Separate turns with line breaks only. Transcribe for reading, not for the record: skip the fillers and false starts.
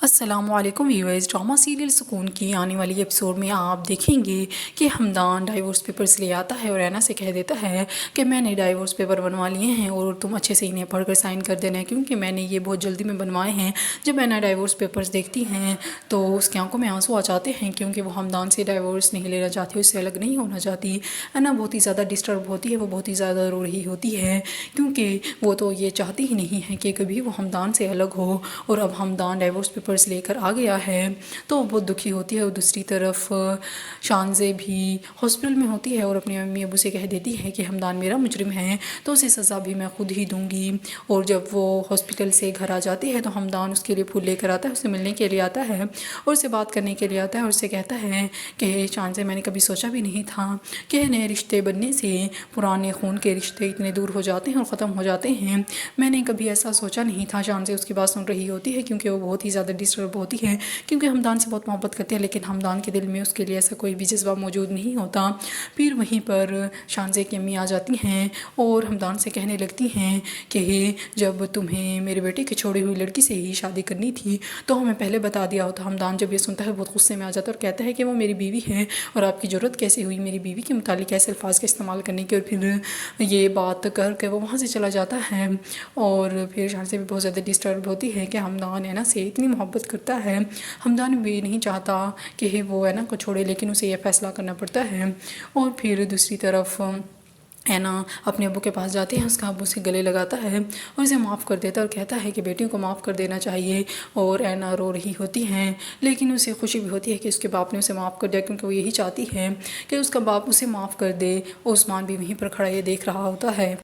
السلام علیکم viewers, drama serial سکون کی آنے والی ایپیسوڈ میں آپ دیکھیں گے کہ حمدان ڈائیورس پیپرز لے آتا ہے اور رینا سے کہہ دیتا ہے کہ میں نے ڈائیورس پیپر بنوا لیے ہیں اور تم اچھے سے انہیں پڑھ کر سائن کر دینا، کیونکہ میں نے یہ بہت جلدی میں بنوائے ہیں۔ جب رینا ڈائیورس پیپرز دیکھتی ہیں تو اس کی آنکھوں میں آنسو آ جاتے ہیں، کیونکہ وہ حمدان سے ڈائیورس نہیں لینا چاہتی، اس سے الگ نہیں ہونا چاہتی۔ رینا بہت ہی زیادہ ڈسٹرب ہوتی ہے، وہ بہت ہی زیادہ رو رہی ہوتی ہے، کیونکہ وہ تو یہ چاہتی ہی نہیں ہے کہ کبھی وہ حمدان سے الگ ہو، اور اب حمدان ڈائیورس پیپرز لے کر آ گیا ہے تو وہ بہت دکھی ہوتی ہے۔ اور دوسری طرف شانزے بھی ہاسپٹل میں ہوتی ہے اور اپنے امی ابو سے کہہ دیتی ہے کہ حمدان میرا مجرم ہے تو اسے سزا بھی میں خود ہی دوں گی۔ اور جب وہ ہاسپٹل سے گھر آ جاتی ہے تو حمدان اس کے لیے پھول لے کر آتا ہے، اسے ملنے کے لیے آتا ہے اور اسے بات کرنے کے لیے آتا ہے، اور اسے کہتا ہے کہ شانزے میں نے کبھی سوچا بھی نہیں تھا کہ نئے رشتے بننے سے پرانے خون کے رشتے اتنے دور ہو جاتے ہیں اور ختم ہو جاتے ہیں، میں نے کبھی ایسا سوچا نہیں تھا۔ شانزے اس کی بات سن رہی ہوتی ہے کیونکہ وہ بہت ہی زیادہ ڈسٹرب ہوتی ہے، کیونکہ حمدان سے بہت محبت کرتے ہیں، لیکن حمدان کے دل میں اس کے لیے ایسا کوئی بھی جذبہ موجود نہیں ہوتا۔ پھر وہیں پر شانزے کی امی آ جاتی ہیں اور حمدان سے کہنے لگتی ہیں کہ جب تمہیں میرے بیٹے کی چھوڑی ہوئی لڑکی سے ہی شادی کرنی تھی تو ہمیں پہلے بتا دیا ہوتا۔ حمدان جب یہ سنتا ہے بہت غصے میں آ جاتا ہے اور کہتا ہے کہ وہ میری بیوی ہے اور آپ کی ضرورت کیسے ہوئی میری بیوی کے متعلق ایسے الفاظ کا استعمال کرنے کی، اور پھر یہ بات کر کے وہ وہاں سے چلا جاتا ہے۔ اور پھر شانزے بھی بہت زیادہ ڈسٹرب ہوتی ہے کہ حمدان اینا سے اتنی محبت کرتا ہے، حمدان بھی نہیں چاہتا کہ وہ اینا کو چھوڑے، لیکن اسے یہ فیصلہ کرنا پڑتا ہے۔ اور پھر دوسری طرف اینا اپنے ابو کے پاس جاتی ہے، اس کا ابو سے گلے لگاتا ہے اور اسے معاف کر دیتا ہے اور کہتا ہے کہ بیٹیوں کو معاف کر دینا چاہیے، اور اینا رو رہی ہوتی ہیں، لیکن اسے خوشی بھی ہوتی ہے کہ اس کے باپ نے اسے معاف کر دیا، کیونکہ وہ یہی چاہتی ہے کہ اس کا باپ اسے معاف کر دے۔ عثمان بھی وہیں پر کھڑا یہ دیکھ رہا ہوتا ہے۔